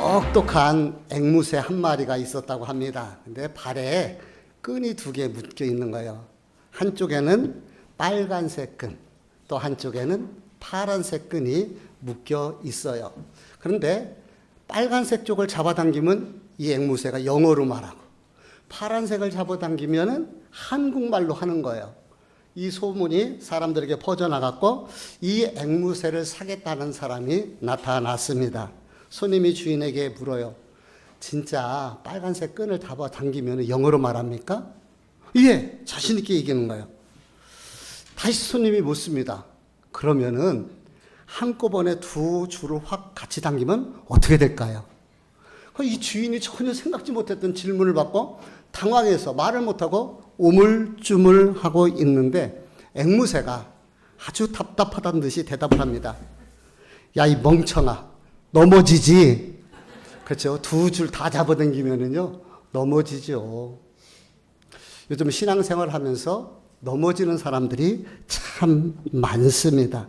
똑똑한 앵무새 한 마리가 있었다고 합니다. 근데 발에 끈이 2개 묶여 있는 거예요. 한쪽에는 빨간색 끈, 또 한쪽에는 파란색 끈이 묶여 있어요. 그런데 빨간색 쪽을 잡아당기면 이 앵무새가 영어로 말하고, 파란색을 잡아당기면 한국말로 하는 거예요. 이 소문이 사람들에게 퍼져나갔고 이 앵무새를 사겠다는 사람이 나타났습니다. 손님이 주인에게 물어요. 진짜 빨간색 끈을 잡아당기면 영어로 말합니까? 예, 자신 있게 얘기하는 거예요. 다시 손님이 묻습니다. 그러면은 한꺼번에 2줄을 확 같이 당기면 어떻게 될까요? 이 주인이 전혀 생각지 못했던 질문을 받고 당황해서 말을 못하고 우물쭈물하고 있는데 앵무새가 아주 답답하다는 듯이 대답을 합니다. 야, 이 멍청아, 넘어지지. 그렇죠? 2줄 다 잡아당기면은요 넘어지죠. 요즘 신앙생활 하면서 넘어지는 사람들이 참 많습니다.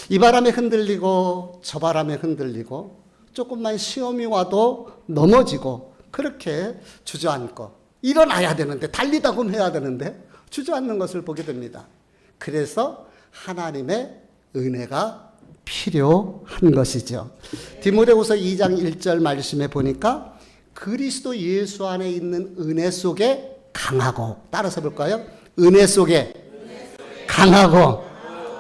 이 바람에 흔들리고 저 바람에 흔들리고 조금만 시험이 와도 넘어지고, 그렇게 주저앉고 일어나야 되는데, 달리다 보면 해야 되는데 주저앉는 것을 보게 됩니다. 그래서 하나님의 은혜가 필요한 것이죠. 디모데후서 2장 1절 말씀에 보니까 그리스도 예수 안에 있는 은혜 속에 강하고, 따라서 볼까요? 은혜 속에 강하고.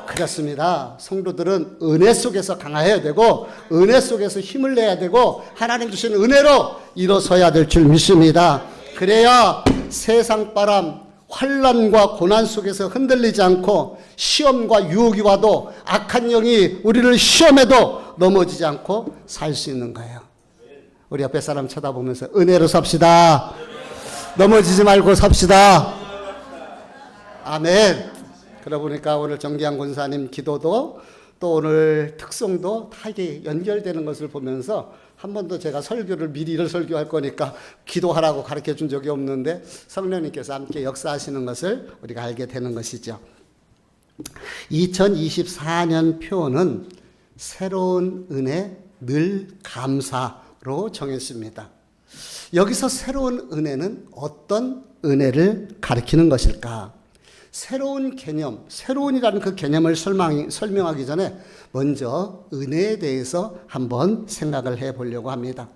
그렇습니다. 성도들은 은혜 속에서 강해야 되고 은혜 속에서 힘을 내야 되고 하나님 주신 은혜로 일어서야 될 줄 믿습니다. 그래야 세상 바람, 환난과 고난 속에서 흔들리지 않고 시험과 유혹이 와도 악한 영이 우리를 시험해도 넘어지지 않고 살 수 있는 거예요. 우리 옆에 사람 쳐다보면서 은혜로 삽시다. 넘어지지 말고 삽시다. 아멘. 그러고 보니까 오늘 정기한 권사님 기도도 또 오늘 특송도 다 이게 연결되는 것을 보면서 한 번도 제가 설교를 미리를 설교할 거니까 기도하라고 가르쳐 준 적이 없는데 성령님께서 함께 역사하시는 것을 우리가 알게 되는 것이죠. 2024년 표어는 새로운 은혜 늘 감사로 정했습니다. 여기서 새로운 은혜는 어떤 은혜를 가리키는 것일까? 새로운 개념, 새로운이라는 그 개념을 설명하기 전에 먼저 은혜에 대해서 한번 생각을 해보려고 합니다.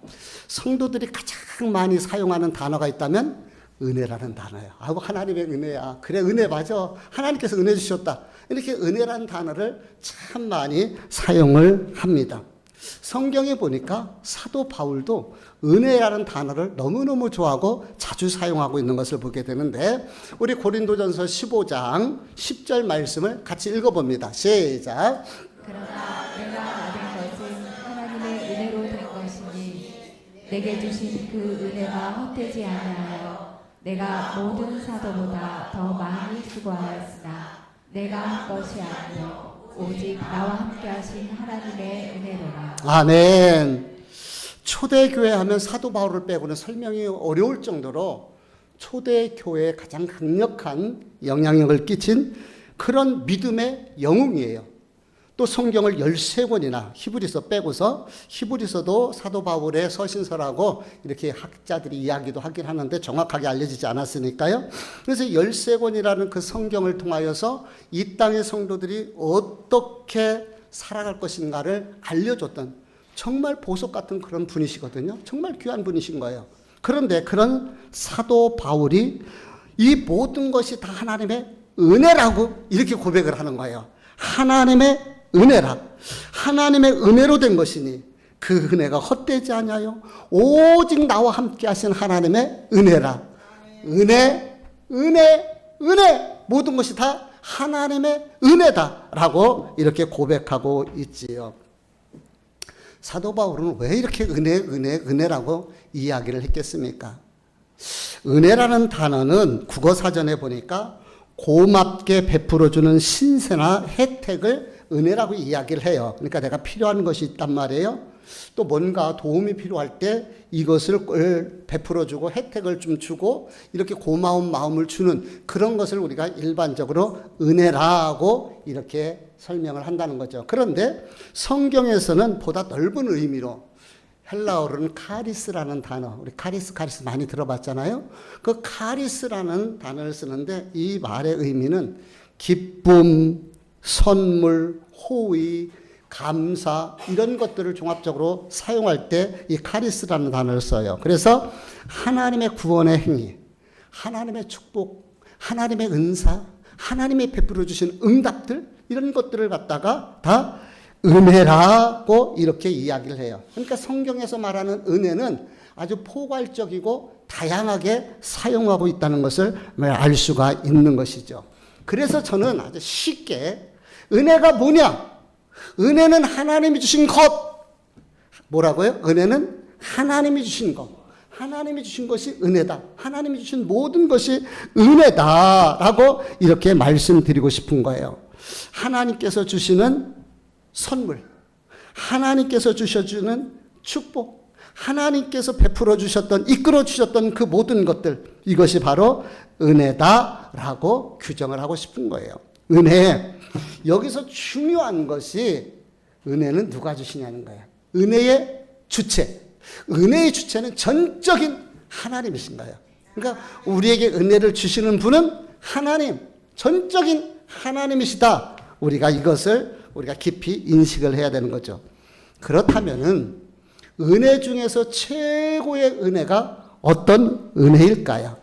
성도들이 가장 많이 사용하는 단어가 있다면 은혜라는 단어예요. 아이고, 하나님의 은혜야. 그래, 은혜 맞아. 하나님께서 은혜 주셨다. 이렇게 은혜라는 단어를 참 많이 사용을 합니다. 성경에 보니까 사도 바울도 은혜라는 단어를 너무너무 좋아하고 자주 사용하고 있는 것을 보게 되는데, 우리 고린도전서 15장 10절 말씀을 같이 읽어봅니다. 시작. 그러나 내가 받은 것은 하나님의 은혜로 된 것이니 내게 주신 그 은혜가 헛되지 아니하여 내가 모든 사도보다 더 많이 수고하였으나 내가 한 것이 아니요 오직 나와 함께 하신 하나님의 은혜로라. 아멘. 초대교회 하면 사도 바울을 빼고는 설명이 어려울 정도로 초대교회에 가장 강력한 영향력을 끼친 그런 믿음의 영웅이에요. 또 성경을 13권이나 히브리서 빼고서, 히브리서도 사도 바울의 서신서라고 이렇게 학자들이 이야기도 하긴 하는데 정확하게 알려지지 않았으니까요. 그래서 13권이라는 그 성경을 통하여서 이 땅의 성도들이 어떻게 살아갈 것인가를 알려줬던 정말 보석 같은 그런 분이시거든요. 정말 귀한 분이신 거예요. 그런데 그런 사도 바울이 이 모든 것이 다 하나님의 은혜라고 이렇게 고백을 하는 거예요. 하나님의 은혜라. 하나님의 은혜로 된 것이니 그 은혜가 헛되지 않아요. 오직 나와 함께 하신 하나님의 은혜라. 은혜, 은혜, 은혜. 모든 것이 다 하나님의 은혜다라고 이렇게 고백하고 있지요. 사도 바울은 왜 이렇게 은혜라고 이야기를 했겠습니까? 은혜라는 단어는 국어사전에 보니까 고맙게 베풀어주는 신세나 혜택을 은혜라고 이야기를 해요. 그러니까 내가 필요한 것이 있단 말이에요. 또 뭔가 도움이 필요할 때 이것을 베풀어주고 혜택을 좀 주고 이렇게 고마운 마음을 주는 그런 것을 우리가 일반적으로 은혜라고 이렇게 설명을 한다는 거죠. 그런데 성경에서는 보다 넓은 의미로 헬라어로는 카리스라는 단어, 우리 카리스 많이 들어봤잖아요. 그 카리스라는 단어를 쓰는데 이 말의 의미는 기쁨, 선물, 호의, 감사 이런 것들을 종합적으로 사용할 때 이 카리스라는 단어를 써요. 그래서 하나님의 구원의 행위, 하나님의 축복, 하나님의 은사, 하나님이 베풀어 주신 응답들 이런 것들을 갖다가 다 은혜라고 이렇게 이야기를 해요. 그러니까 성경에서 말하는 은혜는 아주 포괄적이고 다양하게 사용하고 있다는 것을 알 수가 있는 것이죠. 그래서 저는 아주 쉽게 은혜가 뭐냐? 은혜는 하나님이 주신 것. 뭐라고요? 은혜는 하나님이 주신 것. 하나님이 주신 것이 은혜다. 하나님이 주신 모든 것이 은혜다라고 이렇게 말씀드리고 싶은 거예요. 하나님께서 주시는 선물, 하나님께서 주셔주는 축복, 하나님께서 베풀어 주셨던, 이끌어 주셨던 그 모든 것들, 이것이 바로 은혜다라고 규정을 하고 싶은 거예요. 은혜. 여기서 중요한 것이 은혜는 누가 주시냐는 거예요. 은혜의 주체. 은혜의 주체는 전적인 하나님이신 거예요. 그러니까 우리에게 은혜를 주시는 분은 하나님, 전적인 하나님이시다. 우리가 깊이 인식을 해야 되는 거죠. 그렇다면은 은혜 중에서 최고의 은혜가 어떤 은혜일까요?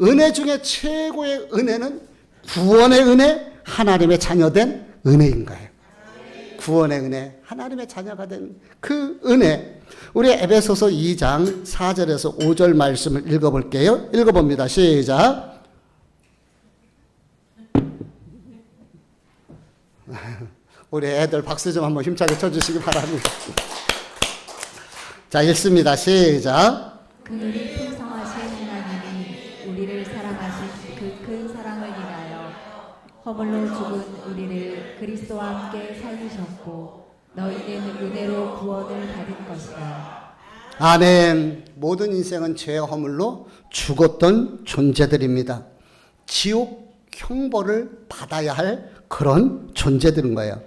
은혜 중에 최고의 은혜는 구원의 은혜, 하나님의 자녀된 은혜인 거예요. 구원의 은혜, 하나님의 자녀가 된 그 은혜. 우리 에베소서 2장 4절에서 5절 말씀을 읽어볼게요. 읽어봅니다. 시작. 우리 애들 박수 좀 한번 힘차게 쳐주시기 바랍니다. 자, 읽습니다. 시작. 그들이 풍성하신 하나님이 우리를 사랑하신 그 큰 사랑을 인하여 허물로 죽은 우리를 그리스도와 함께 살리셨고 너희는 은혜로 구원을 받은 것이다. 아멘. 모든 인생은 죄의 허물로 죽었던 존재들입니다. 지옥 형벌을 받아야 할 그런 존재들인 거예요.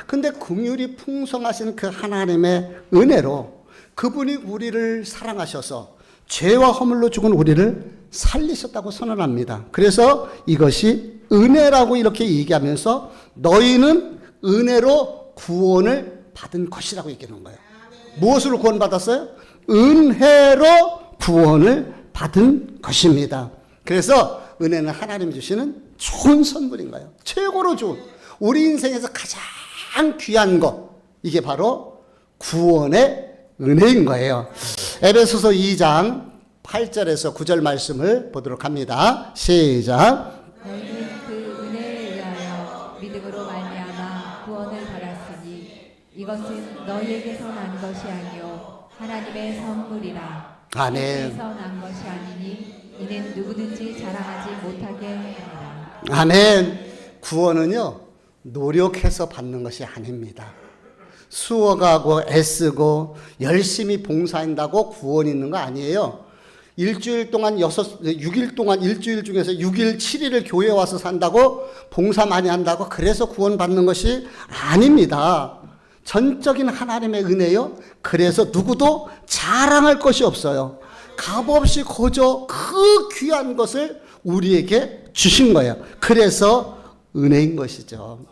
근데 긍휼이 풍성하신 그 하나님의 은혜로 그분이 우리를 사랑하셔서 죄와 허물로 죽은 우리를 살리셨다고 선언합니다. 그래서 이것이 은혜라고 이렇게 얘기하면서 너희는 은혜로 구원을 받은 것이라고 얘기하는 거예요. 무엇으로 구원받았어요? 은혜로 구원을 받은 것입니다. 그래서 은혜는 하나님이 주시는 좋은 선물인 거예요. 최고로 좋은, 우리 인생에서 가장 귀한 것, 이게 바로 구원의 은혜인 거예요. 에베소서 2장 8절에서 9절 말씀을 보도록 합니다. 시작. 너희는 그 은혜에 의하여 믿음으로 말미암아 구원을 받았으니 이것은 너희에게서 난 것이 아니요 하나님의 선물이라. 아멘. 에서 난 것이 아니니 이는 누구든지 자랑하지 못하게 합니다. 아멘. 구원은요, 노력해서 받는 것이 아닙니다. 수고하고 애쓰고 열심히 봉사한다고 구원이 있는 거 아니에요. 일주일 동안 6일 동안 일주일 중에서 6일 7일을 교회 와서 산다고 봉사 많이 한다고 그래서 구원 받는 것이 아닙니다. 전적인 하나님의 은혜요. 그래서 누구도 자랑할 것이 없어요. 값없이 거저 그 귀한 것을 우리에게 주신 거예요. 그래서 은혜인 것이죠.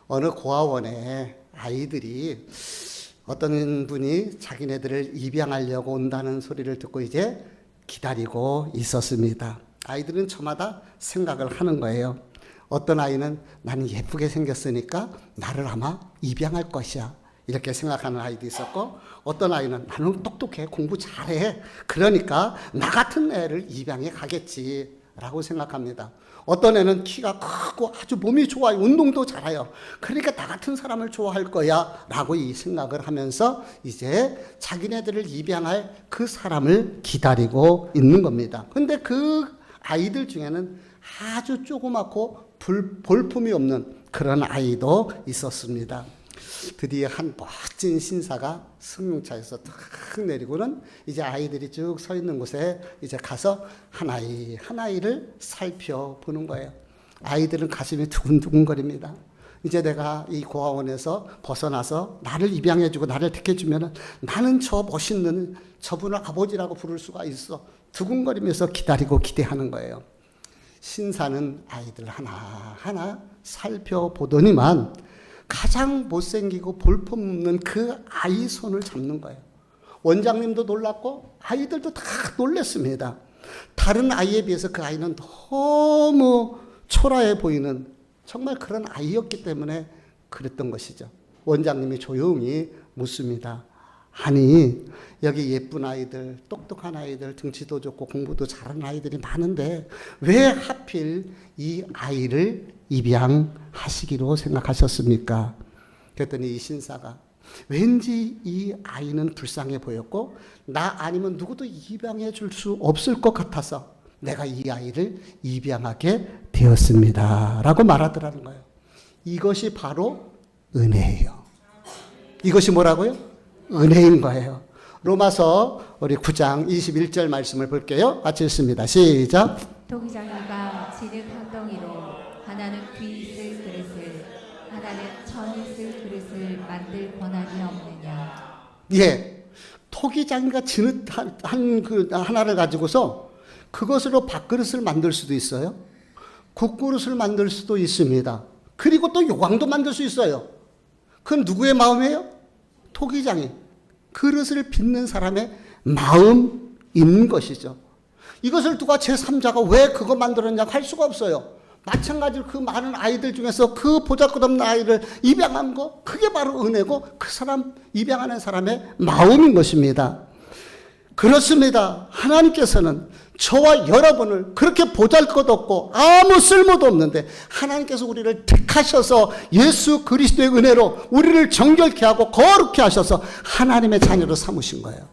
어느 고아원에 아이들이 어떤 분이 자기네들을 입양하려고 온다는 소리를 듣고 이제 기다리고 있었습니다. 아이들은 저마다 생각을 하는 거예요. 어떤 아이는 나는 예쁘게 생겼으니까 나를 아마 입양할 것이야, 이렇게 생각하는 아이도 있었고, 어떤 아이는 나는 똑똑해, 공부 잘해, 그러니까 나 같은 애를 입양해 가겠지 라고 생각합니다. 어떤 애는 키가 크고 아주 몸이 좋아요, 운동도 잘해요, 그러니까 나 같은 사람을 좋아할 거야 라고 이 생각을 하면서 이제 자기네들을 입양할 그 사람을 기다리고 있는 겁니다. 근데 그 아이들 중에는 아주 조그맣고 볼품이 없는 그런 아이도 있었습니다. 드디어 한 멋진 신사가 승용차에서 탁 내리고는 이제 아이들이 쭉 서 있는 곳에 이제 가서 하나이를 살펴보는 거예요. 아이들은 가슴이 두근두근거립니다. 이제 내가 이 고아원에서 벗어나서 나를 입양해주고 나를 택해주면 나는 저 멋있는 저분을 아버지라고 부를 수가 있어. 두근거리면서 기다리고 기대하는 거예요. 신사는 아이들 하나하나 살펴보더니만 가장 못생기고 볼품없는 그 아이 손을 잡는 거예요. 원장님도 놀랐고 아이들도 다 놀랐습니다. 다른 아이에 비해서 그 아이는 너무 초라해 보이는 정말 그런 아이였기 때문에 그랬던 것이죠. 원장님이 조용히 묻습니다. 아니, 여기 예쁜 아이들, 똑똑한 아이들, 등치도 좋고 공부도 잘하는 아이들이 많은데 왜 하필 이 아이를 입양하시기로 생각하셨습니까? 그랬더니 이 신사가 왠지 이 아이는 불쌍해 보였고 나 아니면 누구도 입양해 줄 수 없을 것 같아서 내가 이 아이를 입양하게 되었습니다. 라고 말하더라는 거예요. 이것이 바로 은혜예요. 이것이 뭐라고요? 은혜인 거예요. 로마서 우리 9장 21절 말씀을 볼게요. 같이 읽습니다. 시작. 토기장이가 진흙 한 덩이로 하나는 귀 있을 그릇을 하나는 천 있을 그릇을 만들 권한이 없느냐. 예. 토기장이가 진흙 하나를 가지고서 그것으로 밥그릇을 만들 수도 있어요. 국그릇을 만들 수도 있습니다. 그리고 또 요광도 만들 수 있어요. 그건 누구의 마음이에요? 토기장이. 그릇을 빚는 사람의 마음인 것이죠. 이것을 누가 제3자가 왜 그거 만들었냐고 할 수가 없어요. 마찬가지로 그 많은 아이들 중에서 그 보잘것없는 아이를 입양한 거, 그게 바로 은혜고 그 사람, 입양하는 사람의 마음인 것입니다. 그렇습니다. 하나님께서는 저와 여러분을 그렇게 보잘것없고 아무 쓸모도 없는데 하나님께서 우리를 택하셔서 예수 그리스도의 은혜로 우리를 정결케 하고 거룩케 하셔서 하나님의 자녀로 삼으신 거예요.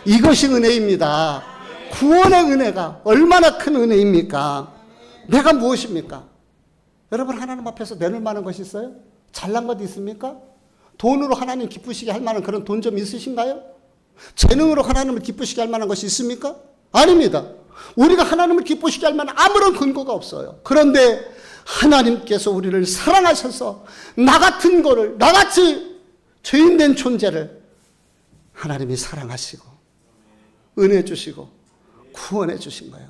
이것이 은혜입니다. 구원의 은혜가 얼마나 큰 은혜입니까? 내가 무엇입니까? 여러분 하나님 앞에서 내놓을 만한 것이 있어요? 잘난 것 있습니까? 돈으로 하나님 기쁘시게 할 만한 그런 돈 좀 있으신가요? 재능으로 하나님을 기쁘시게 할 만한 것이 있습니까? 아닙니다. 우리가 하나님을 기쁘시게 할 만한 아무런 근거가 없어요. 그런데 하나님께서 우리를 사랑하셔서 나 같은 거를, 나같이 죄인된 존재를 하나님이 사랑하시고 은혜 주시고 구원해 주신 거예요.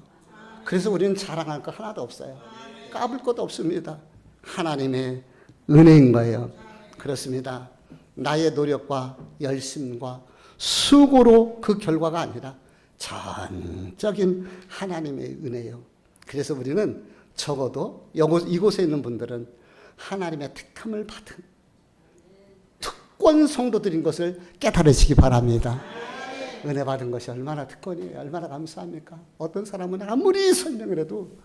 그래서 우리는 자랑할 거 하나도 없어요. 까불 것도 없습니다. 하나님의 은혜인 거예요. 그렇습니다. 나의 노력과 열심과 수고로 그 결과가 아니라 전적인 하나님의 은혜요. 그래서 우리는 적어도 이곳에 있는 분들은 하나님의 특함을 받은 특권 성도들인 것을 깨달으시기 바랍니다. 은혜 받은 것이 얼마나 특권이에요. 얼마나 감사합니까? 어떤 사람은 아무리 설명을 해도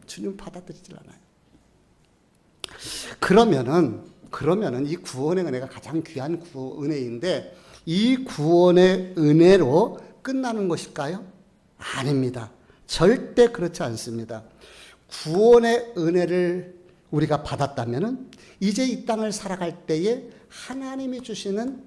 주님 받아들이질 않아요. 그러면은 이 구원의 은혜가 가장 귀한 은혜인데 이 구원의 은혜로 끝나는 것일까요? 아닙니다. 절대 그렇지 않습니다. 구원의 은혜를 우리가 받았다면은 이제 이 땅을 살아갈 때에 하나님이 주시는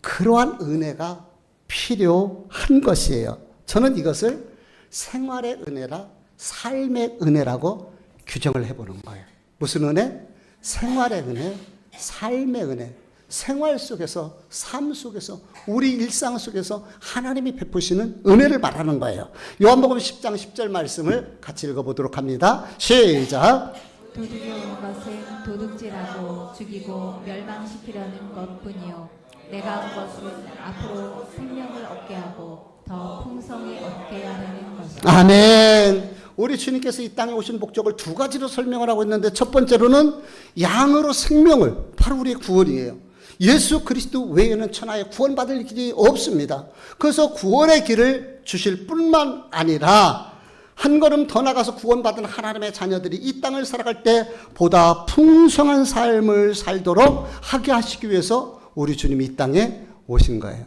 그러한 은혜가 필요한 것이에요. 저는 이것을 생활의 은혜라 삶의 은혜라고 규정을 해보는 거예요. 무슨 은혜? 생활의 은혜, 삶의 은혜. 생활 속에서, 삶 속에서, 우리 일상 속에서 하나님이 베푸시는 은혜를 말하는 거예요. 요한복음 10장 10절 말씀을 같이 읽어보도록 합니다. 시작. 도둑이오는 것은 도둑질하고 죽이고 멸망시키려는 것뿐이요 내가 온 것은 앞으로 생명을 얻게 하고 더 풍성히 얻게 하려는 것이다. 아멘. 우리 주님께서 이 땅에 오신 목적을 두 가지로 설명을 하고 있는데 첫 번째로는 양으로 생명을, 바로 우리의 구원이에요. 예수 그리스도 외에는 천하에 구원받을 길이 없습니다. 그래서 구원의 길을 주실 뿐만 아니라 한 걸음 더 나가서 구원받은 하나님의 자녀들이 이 땅을 살아갈 때 보다 풍성한 삶을 살도록 하게 하시기 위해서 우리 주님이 이 땅에 오신 거예요.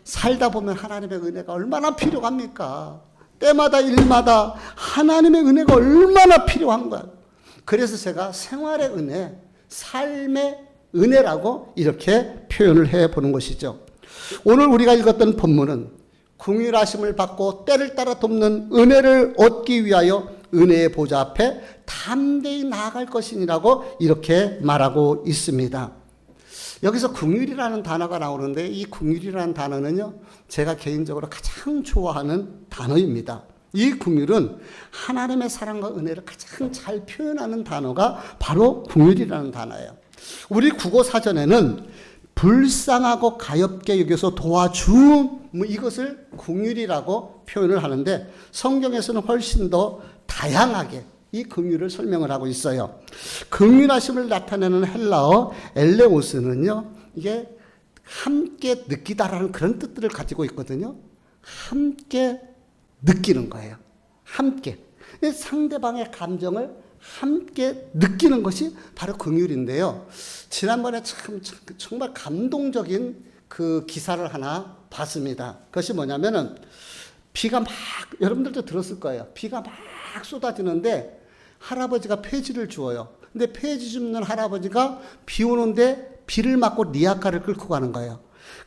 살다 보면 하나님의 은혜가 얼마나 필요합니까? 때마다 일마다 하나님의 은혜가 얼마나 필요한 거예요. 그래서 제가 생활의 은혜, 삶의 은혜라고 이렇게 표현을 해보는 것이죠. 오늘 우리가 읽었던 본문은 긍휼하심을 받고 때를 따라 돕는 은혜를 얻기 위하여 은혜의 보좌 앞에 담대히 나아갈 것이니라고 이렇게 말하고 있습니다. 여기서 긍휼이라는 단어가 나오는데 이 긍휼이라는 단어는요, 제가 개인적으로 가장 좋아하는 단어입니다. 이 긍휼은 하나님의 사랑과 은혜를 가장 잘 표현하는 단어가 바로 긍휼이라는 단어예요. 우리 국어 사전에는 불쌍하고 가엾게 여겨서 도와줌, 이것을 긍휼이라고 표현을 하는데 성경에서는 훨씬 더 다양하게 이 긍휼을 설명을 하고 있어요. 긍휼하심을 나타내는 헬라어 엘레오스는요, 이게 함께 느끼다라는 그런 뜻들을 가지고 있거든요. 함께 느끼는 거예요. 함께. 상대방의 감정을 함께 느끼는 것이 바로 긍휼인데요. 지난번에 정말 감동적인 그 기사를 하나 봤습니다. 그것이 뭐냐면은 비가 막, 여러분들도 들었을 거예요. 비가 막 쏟아지는데 할아버지가 폐지를 주어요. 근데 폐지 줍는 할아버지가 비 오는데 비를 맞고 리아카를 끌고 가는 거예요.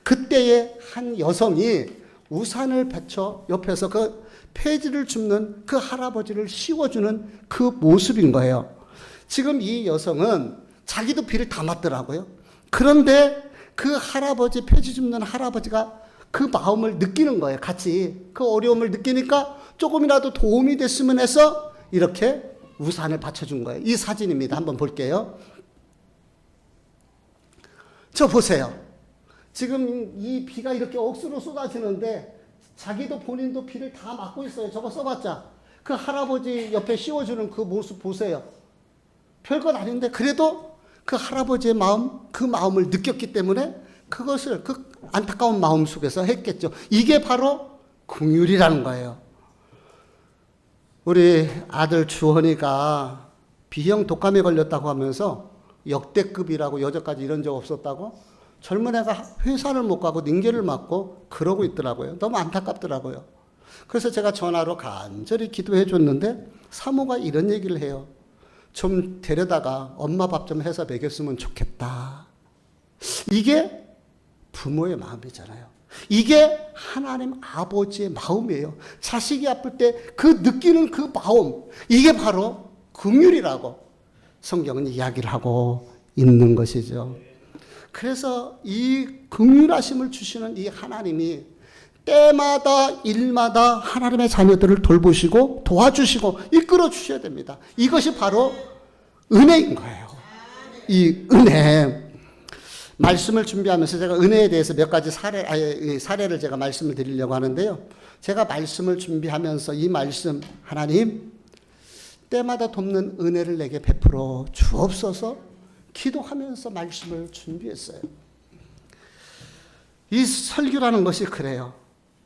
그때에 한 여성이 우산을 받쳐 옆에서 그 폐지를 줍는 그 할아버지를 씌워주는 그 모습인 거예요. 지금 이 여성은 자기도 비를 다 맞더라고요. 그런데 그 할아버지, 폐지 줍는 할아버지가 그 마음을 느끼는 거예요. 같이 그 어려움을 느끼니까 조금이라도 도움이 됐으면 해서 이렇게 우산을 받쳐준 거예요. 이 사진입니다. 한번 볼게요. 저 보세요. 지금 이 비가 이렇게 억수로 쏟아지는데 자기도 본인도 비를 다 맞고 있어요. 저거 써봤자. 그 할아버지 옆에 씌워주는 그 모습 보세요. 별것 아닌데 그래도 그 할아버지의 마음, 그 마음을 느꼈기 때문에 그것을 그 안타까운 마음 속에서 했겠죠. 이게 바로 긍휼이라는 거예요. 우리 아들 주헌이가 B형 독감에 걸렸다고 하면서 역대급이라고 여태까지 이런 적 없었다고 젊은 애가 회사를 못 가고 닝계를 맞고 그러고 있더라고요. 너무 안타깝더라고요. 그래서 제가 전화로 간절히 기도해 줬는데 사모가 이런 얘기를 해요. 좀 데려다가 엄마 밥 좀 해서 먹였으면 좋겠다. 이게 부모의 마음이잖아요. 이게 하나님 아버지의 마음이에요. 자식이 아플 때 그 느끼는 그 마음, 이게 바로 긍휼이라고 성경은 이야기를 하고 있는 것이죠. 그래서 이 긍휼하심을 주시는 이 하나님이 때마다 일마다 하나님의 자녀들을 돌보시고 도와주시고 이끌어 주셔야 됩니다. 이것이 바로 은혜인 거예요. 이 은혜. 말씀을 준비하면서 제가 은혜에 대해서 몇 가지 사례를 제가 말씀을 드리려고 하는데요. 제가 말씀을 준비하면서 이 말씀, 하나님, 때마다 돕는 은혜를 내게 베풀어 주옵소서 기도하면서 말씀을 준비했어요. 이 설교라는 것이 그래요.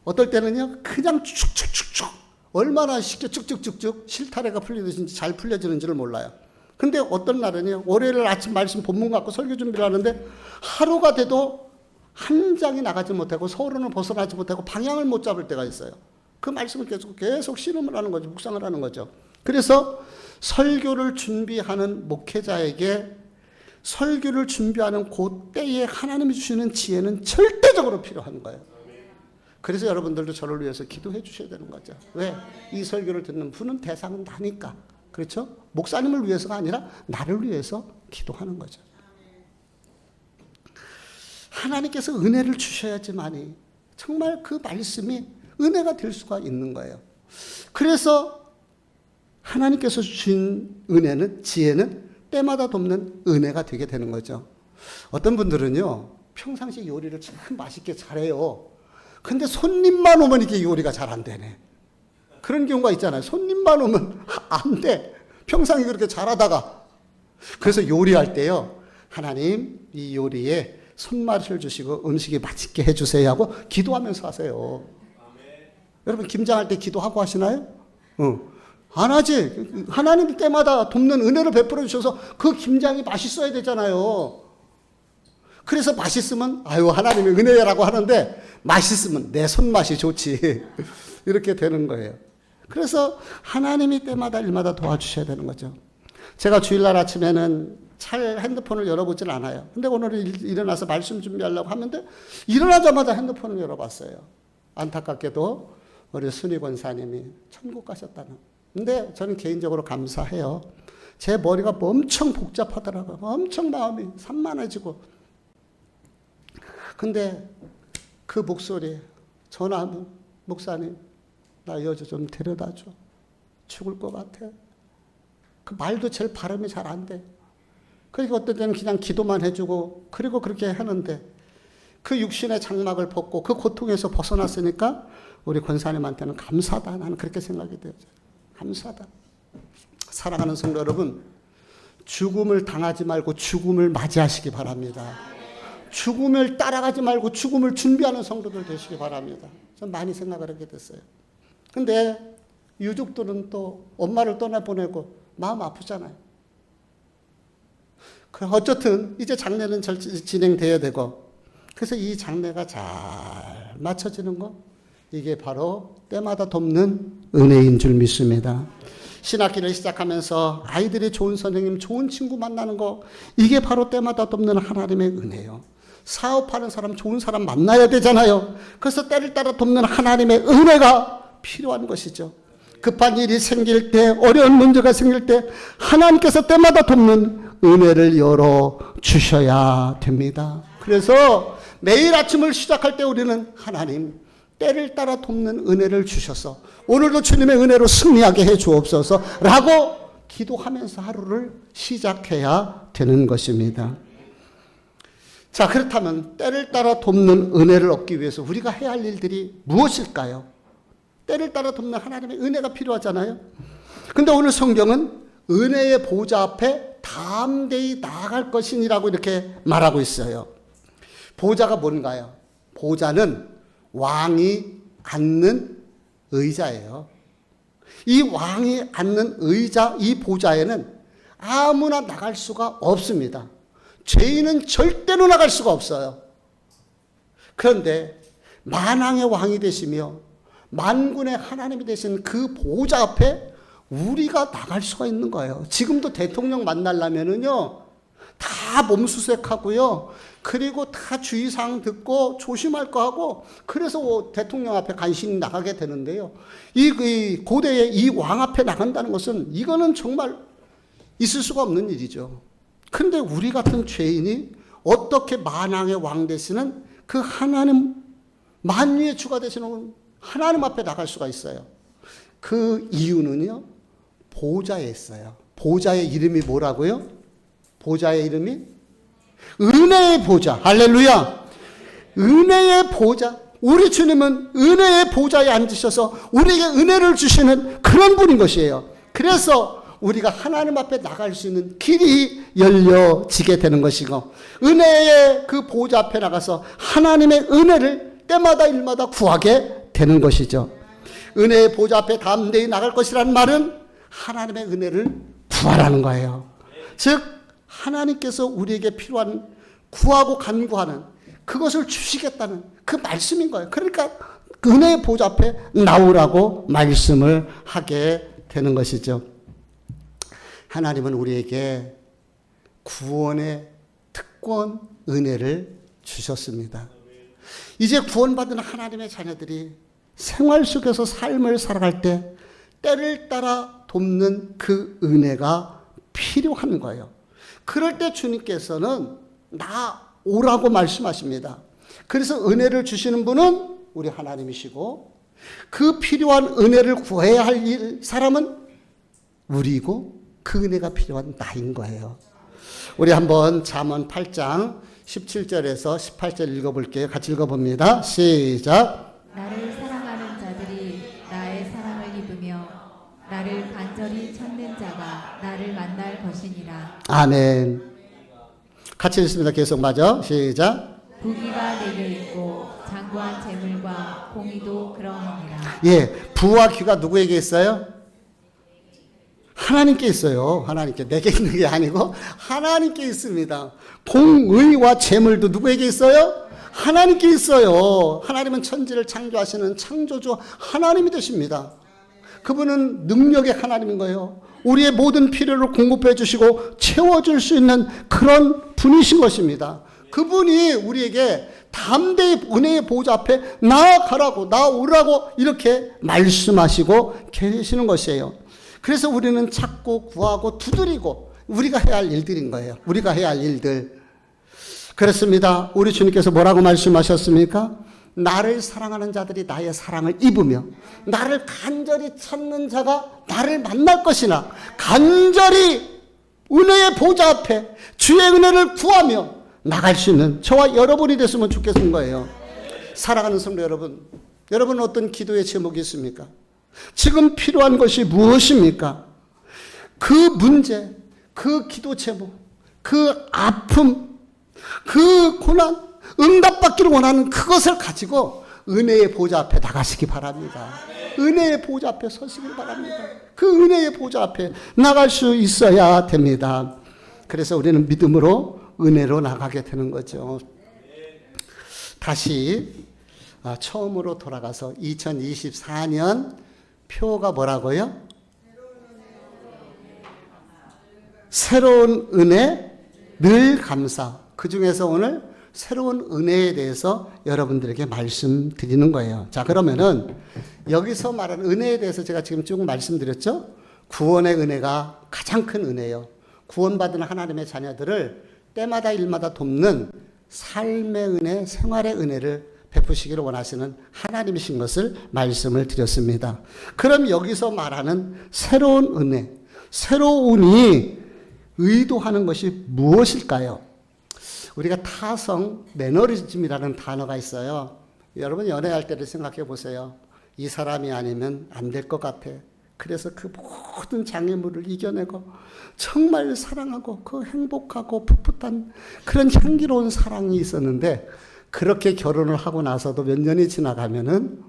어떨 때는요, 그냥 쭉쭉쭉쭉, 얼마나 쉽게 쭉쭉쭉쭉 실타래가 풀리듯이 잘 풀려지는지를 몰라요. 근데 어떤 날은요, 월요일 아침 말씀 본문 갖고 설교 준비를 하는데 하루가 돼도 한 장이 나가지 못하고 서론을 벗어나지 못하고 방향을 못 잡을 때가 있어요. 그 말씀을 계속 실험을 하는 거죠. 묵상을 하는 거죠. 그래서 설교를 준비하는 목회자에게 설교를 준비하는 그때에 하나님이 주시는 지혜는 절대적으로 필요한 거예요. 그래서 여러분들도 저를 위해서 기도해 주셔야 되는 거죠. 왜? 이 설교를 듣는 분은 대상은 나니까. 그렇죠? 목사님을 위해서가 아니라 나를 위해서 기도하는 거죠. 하나님께서 은혜를 주셔야지만이 정말 그 말씀이 은혜가 될 수가 있는 거예요. 그래서 하나님께서 주신 은혜는, 지혜는 때마다 돕는 은혜가 되게 되는 거죠. 어떤 분들은요, 평상시 요리를 참 맛있게 잘해요. 근데 손님만 오면 이게 요리가 잘 안 되네. 그런 경우가 있잖아요. 손님만 오면 안 돼. 평상시 그렇게 잘하다가. 그래서 요리할 때요, 하나님, 이 요리에 손맛을 주시고 음식이 맛있게 해주세요 하고 기도하면서 하세요. 여러분, 김장할 때 기도하고 하시나요? 안 하지. 하나님 때마다 돕는 은혜를 베풀어 주셔서 그 김장이 맛있어야 되잖아요. 그래서 맛있으면 아유 하나님의 은혜라고 하는데 맛있으면 내 손맛이 좋지. 이렇게 되는 거예요. 그래서 하나님이 때마다 일마다 도와주셔야 되는 거죠. 제가 주일날 아침에는 잘 핸드폰을 열어보질 않아요. 근데 오늘 일어나서 말씀 준비하려고 하는데 일어나자마자 핸드폰을 열어봤어요. 안타깝게도 우리 순희 권사님이 천국 가셨다는. 근데 저는 개인적으로 감사해요. 제 머리가 엄청 복잡하더라고요. 엄청 마음이 산만해지고. 근데 그 목소리, 전화하면 목사님 나 여주 좀 데려다줘. 죽을 것 같아. 그 말도 제일 발음이 잘 안 돼. 그러니까 어떤 때는 그냥 기도만 해주고 그리고 그렇게 하는데 그 육신의 장막을 벗고 그 고통에서 벗어났으니까 우리 권사님한테는 감사하다. 나는 그렇게 생각이 돼요. 감사하다. 사랑하는 성도 여러분, 죽음을 당하지 말고 죽음을 맞이하시기 바랍니다. 죽음을 따라가지 말고 죽음을 준비하는 성도들 되시기 바랍니다. 전 많이 생각을 하게 됐어요. 근데 유족들은 또 엄마를 떠나보내고 마음 아프잖아요. 어쨌든 이제 장례는 진행돼야 되고, 그래서 이 장례가 잘 맞춰지는 거, 이게 바로 때마다 돕는 은혜인 줄 믿습니다. 신학기를 시작하면서 아이들이 좋은 선생님, 좋은 친구 만나는 거, 이게 바로 때마다 돕는 하나님의 은혜예요. 사업하는 사람, 좋은 사람 만나야 되잖아요. 그래서 때를 따라 돕는 하나님의 은혜가 필요한 것이죠. 급한 일이 생길 때, 어려운 문제가 생길 때 하나님께서 때마다 돕는 은혜를 열어주셔야 됩니다. 그래서 매일 아침을 시작할 때 우리는 하나님, 때를 따라 돕는 은혜를 주셔서 오늘도 주님의 은혜로 승리하게 해 주옵소서 라고 기도하면서 하루를 시작해야 되는 것입니다. 자, 그렇다면 때를 따라 돕는 은혜를 얻기 위해서 우리가 해야 할 일들이 무엇일까요? 때를 따라 돕는 하나님의 은혜가 필요하잖아요. 근데 오늘 성경은 은혜의 보좌 앞에 담대히 나아갈 것이니라고 이렇게 말하고 있어요. 보좌가 뭔가요? 보좌는 왕이 앉는 의자예요. 이 왕이 앉는 의자, 이 보좌에는 아무나 나갈 수가 없습니다. 죄인은 절대로 나갈 수가 없어요. 그런데 만왕의 왕이 되시며 만군의 하나님이 되신 그 보좌 앞에 우리가 나갈 수가 있는 거예요. 지금도 대통령 만나려면은요, 다 몸수색하고요, 그리고 다 주의사항 듣고 조심할 거 하고, 그래서 대통령 앞에 간신히 나가게 되는데요. 이 고대의 이 왕 앞에 나간다는 것은 이거는 정말 있을 수가 없는 일이죠. 근데 우리 같은 죄인이 어떻게 만왕의 왕 되시는 그 하나님, 만유의 주가 되시는 하나님 앞에 나갈 수가 있어요. 그 이유는요, 보좌에 있어요. 보좌의 이름이 뭐라고요? 보좌의 이름이 은혜의 보좌. 할렐루야. 은혜의 보좌. 우리 주님은 은혜의 보좌에 앉으셔서 우리에게 은혜를 주시는 그런 분인 것이에요. 그래서 우리가 하나님 앞에 나갈 수 있는 길이 열려지게 되는 것이고, 은혜의 그 보좌 앞에 나가서 하나님의 은혜를 때마다 일마다 구하게 되는 것이죠. 은혜의 보좌 앞에 담대히 나갈 것이라는 말은 하나님의 은혜를 구하라는 거예요. 즉 하나님께서 우리에게 필요한, 구하고 간구하는 그것을 주시겠다는 그 말씀인 거예요. 그러니까 은혜의 보좌 앞에 나오라고 말씀을 하게 되는 것이죠. 하나님은 우리에게 구원의 특권 은혜를 주셨습니다. 이제 구원받은 하나님의 자녀들이 생활 속에서 삶을 살아갈 때 때를 따라 돕는 그 은혜가 필요한 거예요. 그럴 때 주님께서는 나 오라고 말씀하십니다. 그래서 은혜를 주시는 분은 우리 하나님이시고, 그 필요한 은혜를 구해야 할 사람은 우리고, 그 은혜가 필요한 나인 거예요. 우리 한번 잠언 8장 17절에서 18절 읽어볼게요. 같이 읽어봅니다. 시작. 나를 사랑하는 자들이 나의 사랑을 입으며 나를 간절히 찾는 자가 나를 만날 것이니라. 아멘. 같이 읽습니다. 계속 맞아. 시작. 부귀가 내게 있고 장구한 재물과 공의도 그러하니라. 예, 부와 귀가 누구에게 있어요? 하나님께 있어요. 하나님께. 내게 있는 게 아니고 하나님께 있습니다. 공의와 재물도 누구에게 있어요? 하나님께 있어요. 하나님은 천지를 창조하시는 창조주 하나님이 되십니다. 그분은 능력의 하나님인 거예요. 우리의 모든 필요를 공급해 주시고 채워줄 수 있는 그런 분이신 것입니다. 그분이 우리에게 담대히 은혜의 보좌 앞에 나아가라고, 나오라고 이렇게 말씀하시고 계시는 것이에요. 그래서 우리는 찾고 구하고 두드리고 우리가 해야 할 일들인 거예요. 우리가 해야 할 일들. 그렇습니다. 우리 주님께서 뭐라고 말씀하셨습니까? 나를 사랑하는 자들이 나의 사랑을 입으며 나를 간절히 찾는 자가 나를 만날 것이나 간절히 은혜의 보좌 앞에 주의 은혜를 구하며 나갈 수 있는 저와 여러분이 됐으면 좋겠는 거예요. 사랑하는 성도 여러분, 여러분은 어떤 기도의 제목이 있습니까? 지금 필요한 것이 무엇입니까? 그 문제, 그 기도 제목, 그 아픔, 그 고난, 응답받기를 원하는 그것을 가지고 은혜의 보좌 앞에 나가시기 바랍니다. 은혜의 보좌 앞에 서시길 바랍니다. 그 은혜의 보좌 앞에 나갈 수 있어야 됩니다. 그래서 우리는 믿음으로 은혜로 나가게 되는 거죠. 다시 처음으로 돌아가서 2024년 표가 뭐라고요? 새로운 은혜 늘 감사. 그 중에서 오늘 새로운 은혜에 대해서 여러분들에게 말씀드리는 거예요. 자, 그러면은 여기서 말하는 은혜에 대해서 제가 지금 쭉 말씀드렸죠? 구원의 은혜가 가장 큰 은혜예요. 구원받은 하나님의 자녀들을 때마다 일마다 돕는 삶의 은혜, 생활의 은혜를 베푸시기를 원하시는 하나님이신 것을 말씀을 드렸습니다. 그럼 여기서 말하는 새로운 은혜, 새로운이 의도하는 것이 무엇일까요? 우리가 타성, 매너리즘이라는 단어가 있어요. 여러분 연애할 때를 생각해 보세요. 이 사람이 아니면 안 될 것 같아. 그래서 그 모든 장애물을 이겨내고 정말 사랑하고 그 행복하고 풋풋한 그런 향기로운 사랑이 있었는데 그렇게 결혼을 하고 나서도 몇 년이 지나가면은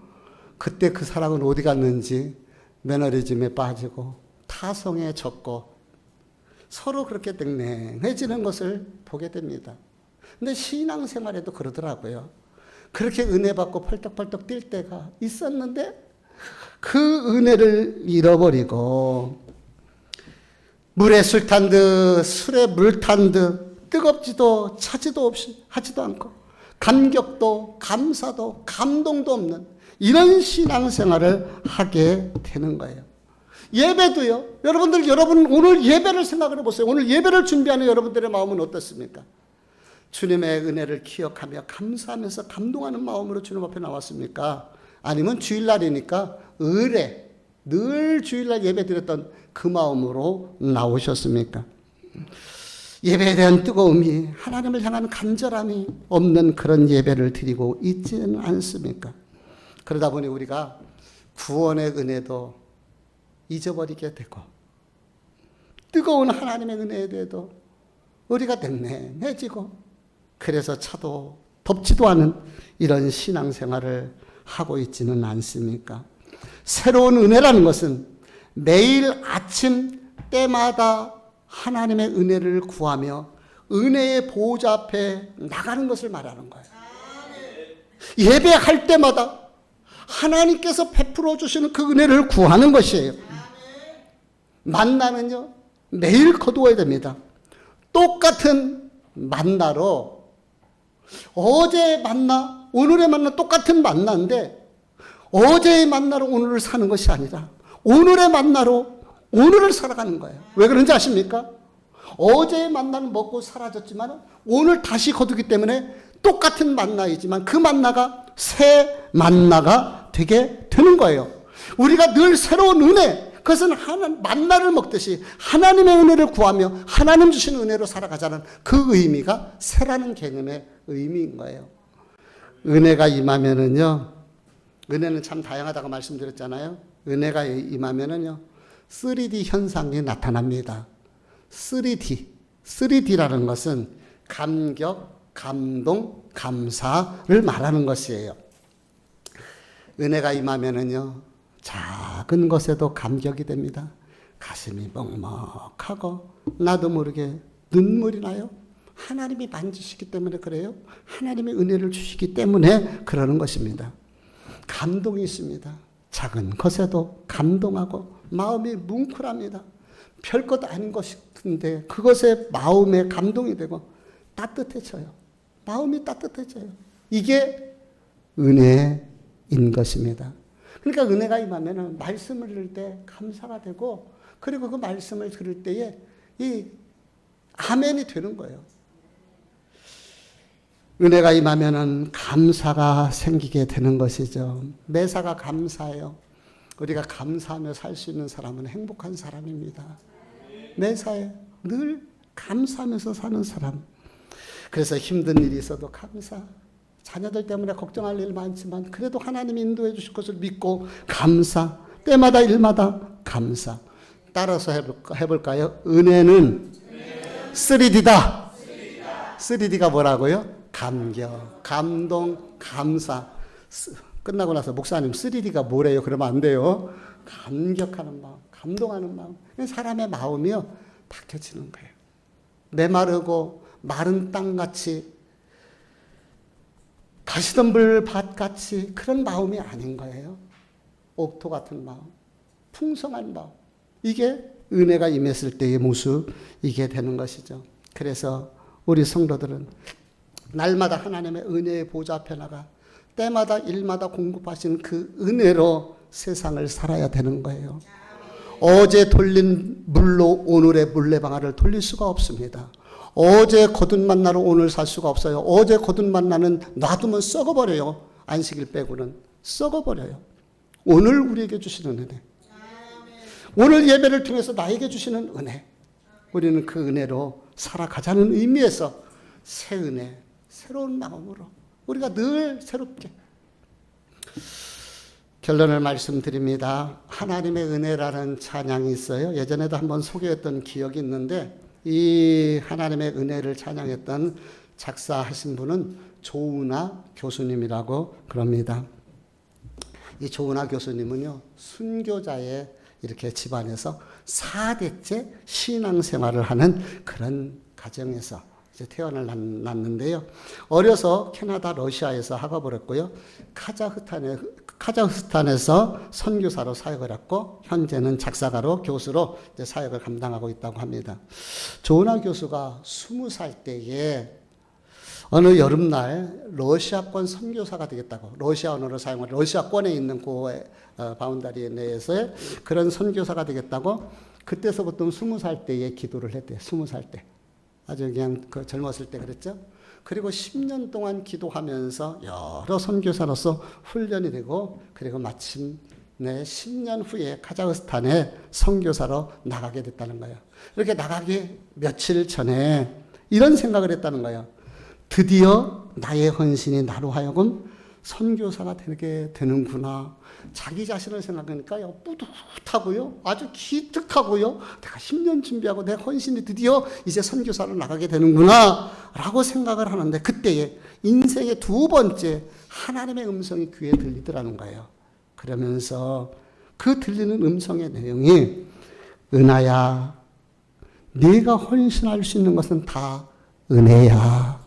그때 그 사랑은 어디 갔는지 매너리즘에 빠지고 타성에 젖고 서로 그렇게 냉랭해지는 것을 보게 됩니다. 근데 신앙생활에도 그러더라고요. 그렇게 은혜 받고 펄떡펄떡 뛸 때가 있었는데 그 은혜를 잃어버리고 물에 술 탄 듯 술에 물 탄 듯 뜨겁지도 차지도 없이 하지도 않고 감격도 감사도 감동도 없는 이런 신앙생활을 하게 되는 거예요. 예배도요. 여러분 오늘 예배를 생각을 해보세요. 오늘 예배를 준비하는 여러분들의 마음은 어떻습니까? 주님의 은혜를 기억하며 감사하면서 감동하는 마음으로 주님 앞에 나왔습니까? 아니면 주일날이니까 의례, 늘 주일날 예배 드렸던 그 마음으로 나오셨습니까? 예배에 대한 뜨거움이 하나님을 향한 간절함이 없는 그런 예배를 드리고 있지는 않습니까? 그러다 보니 우리가 구원의 은혜도 잊어버리게 되고 뜨거운 하나님의 은혜에 대해도 우리가 냉랭해지고 그래서 차도 덥지도 않은 이런 신앙생활을 하고 있지는 않습니까? 새로운 은혜라는 것은 매일 아침 때마다 하나님의 은혜를 구하며 은혜의 보호자 앞에 나가는 것을 말하는 거예요. 예배할 때마다 하나님께서 베풀어 주시는 그 은혜를 구하는 것이에요. 만나는요 매일 거두어야 됩니다. 똑같은 만나로 어제의 만나 오늘의 만나 똑같은 만나인데 어제의 만나로 오늘을 사는 것이 아니라 오늘의 만나로 오늘을 살아가는 거예요. 왜 그런지 아십니까? 어제의 만나는 먹고 사라졌지만 오늘 다시 거두기 때문에 똑같은 만나이지만 그 만나가 새 만나가 되게 되는 거예요. 우리가 늘 새로운 은혜, 그것은 만나를 먹듯이 하나님의 은혜를 구하며 하나님 주신 은혜로 살아가자는 그 의미가 새라는 개념의 의미인 거예요. 은혜가 임하면은요, 은혜는 참 다양하다고 말씀드렸잖아요. 은혜가 임하면은요, 3D 현상이 나타납니다. 3D라는 것은 감격, 감동, 감사를 말하는 것이에요. 은혜가 임하면은요, 작은 것에도 감격이 됩니다. 가슴이 먹먹하고 나도 모르게 눈물이 나요. 하나님이 만지시기 때문에 그래요. 하나님의 은혜를 주시기 때문에 그러는 것입니다. 감동이 있습니다. 작은 것에도 감동하고 마음이 뭉클합니다. 별것 아닌 것인데 그것에 마음에 감동이 되고 따뜻해져요. 마음이 따뜻해져요. 이게 은혜인 것입니다. 그러니까 은혜가 임하면 말씀을 들을 때 감사가 되고 그리고 그 말씀을 들을 때에 이 아멘이 되는 거예요. 은혜가 임하면은 감사가 생기게 되는 것이죠. 매사가 감사해요. 우리가 감사하며 살 수 있는 사람은 행복한 사람입니다. 매사에 늘 감사하면서 사는 사람. 그래서 힘든 일이 있어도 감사. 자녀들 때문에 걱정할 일 많지만 그래도 하나님이 인도해 주실 것을 믿고 감사. 때마다 일마다 감사. 따라서 해볼까요? 은혜는 3D다. 3D가 뭐라고요? 감격, 감동, 감사. 끝나고 나서 목사님 3D가 뭐래요? 그러면 안 돼요. 감격하는 마음, 감동하는 마음. 사람의 마음이요, 바뀌어지는 거예요. 메마르고 마른 땅같이, 가시덤불 밭같이 그런 마음이 아닌 거예요. 옥토 같은 마음, 풍성한 마음. 이게 은혜가 임했을 때의 모습이게 되는 것이죠. 그래서 우리 성도들은 날마다 하나님의 은혜의 보좌 앞에 나가 때마다 일마다 공급하신 그 은혜로 세상을 살아야 되는 거예요. 어제 돌린 물로 오늘의 물레방아를 돌릴 수가 없습니다. 어제 거둔 만나로 오늘 살 수가 없어요. 어제 거둔 만나는 놔두면 썩어버려요. 안식일 빼고는 썩어버려요. 오늘 우리에게 주시는 은혜, 오늘 예배를 통해서 나에게 주시는 은혜, 우리는 그 은혜로 살아가자는 의미에서 새 은혜, 새로운 마음으로 우리가 늘 새롭게. 결론을 말씀드립니다. 하나님의 은혜라는 찬양이 있어요. 예전에도 한번 소개했던 기억이 있는데 이 하나님의 은혜를 찬양했던 작사하신 분은 조은하 교수님이라고 그럽니다. 이 조은하 교수님은요, 순교자의 이렇게 집안에서 4대째 신앙생활을 하는 그런 가정에서 이제 태어났는데요. 어려서 캐나다, 러시아에서 학업을 했고요. 카자흐스탄에서 선교사로 사역을 했고, 현재는 작사가로, 교수로 이제 사역을 감당하고 있다고 합니다. 조은하 교수가 20살 때에 어느 여름날 러시아권 선교사가 되겠다고, 러시아 언어를 사용한 러시아권에 있는 그 바운다리 내에서의 그런 선교사가 되겠다고 그때서부터 20살 때에 기도를 했대요. 20살 때. 아주 그냥 그 젊었을 때 그랬죠. 그리고 10년 동안 기도하면서 여러 선교사로서 훈련이 되고, 그리고 마침내 10년 후에 카자흐스탄에 선교사로 나가게 됐다는 거예요. 이렇게 나가기 며칠 전에 이런 생각을 했다는 거예요. 드디어 나의 헌신이 나로 하여금 선교사가 되게 되는구나. 자기 자신을 생각하니까 뿌듯하고요, 아주 기특하고요, 내가 10년 준비하고 내 헌신이 드디어 이제 선교사로 나가게 되는구나 라고 생각을 하는데, 그때에 인생의 2번째 하나님의 음성이 귀에 들리더라는 거예요. 그러면서 그 들리는 음성의 내용이, 은하야, 네가 헌신할 수 있는 것은 다 은혜야.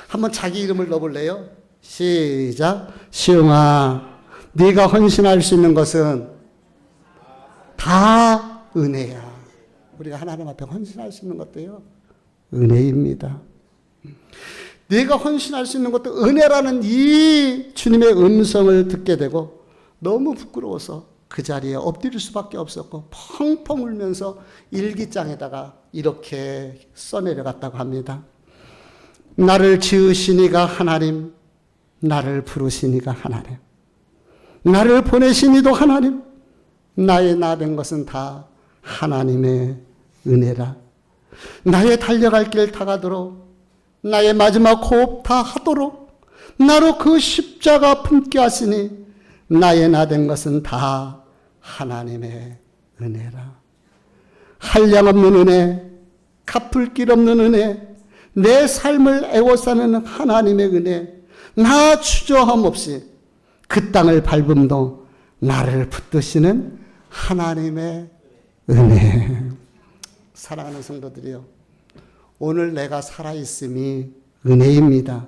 한번 자기 이름을 넣어볼래요? 시작. 시흥아, 네가 헌신할 수 있는 것은 다 은혜야. 우리가 하나님 앞에 헌신할 수 있는 것도요, 은혜입니다. 네가 헌신할 수 있는 것도 은혜라는 이 주님의 음성을 듣게 되고 너무 부끄러워서 그 자리에 엎드릴 수밖에 없었고 펑펑 울면서 일기장에다가 이렇게 써내려갔다고 합니다. 나를 지으시니가 하나님, 나를 부르시니가 하나님, 나를 보내시니도 하나님, 나의 나 된 것은 다 하나님의 은혜라. 나의 달려갈 길 다 가도록, 나의 마지막 호흡 다 하도록 나로 그 십자가 품게 하시니 나의 나 된 것은 다 하나님의 은혜라. 한량 없는 은혜, 갚을 길 없는 은혜, 내 삶을 애워싸는 하나님의 은혜, 나 주저함 없이 그 땅을 밟음도 나를 붙드시는 하나님의 은혜. 사랑하는 성도들이요, 오늘 내가 살아있음이 은혜입니다.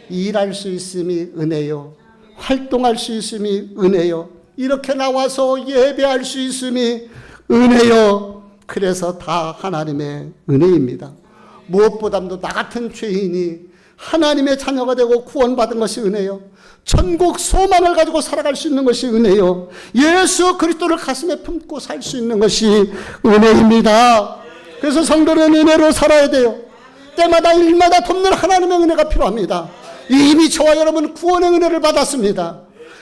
일할 수 있음이 은혜요, 활동할 수 있음이 은혜요, 이렇게 나와서 예배할 수 있음이 은혜요. 그래서 다 하나님의 은혜입니다. 무엇보다도 나 같은 죄인이 하나님의 자녀가 되고 구원받은 것이 은혜요. 천국 소망을 가지고 살아갈 수 있는 것이 은혜요. 예수 그리스도를 가슴에 품고 살 수 있는 것이 은혜입니다. 그래서 성도는 은혜로 살아야 돼요. 때마다 일마다 돕는 하나님의 은혜가 필요합니다. 이미 저와 여러분 구원의 은혜를 받았습니다.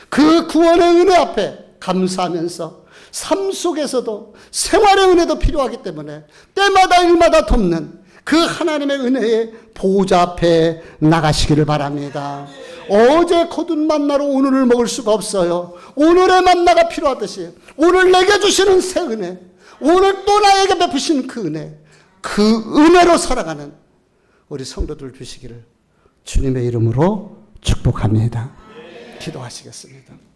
그 구원의 은혜 앞에 감사하면서 삶 속에서도 생활의 은혜도 필요하기 때문에 때마다 일마다 돕는 그 하나님의 은혜의 보좌 앞에 나가시기를 바랍니다. 어제 거둔 만나로 오늘을 먹을 수가 없어요. 오늘의 만나가 필요하듯이 오늘 내게 주시는 새 은혜, 오늘 또 나에게 베푸신 그 은혜, 그 은혜로 살아가는 우리 성도들 주시기를 주님의 이름으로 축복합니다. 기도하시겠습니다.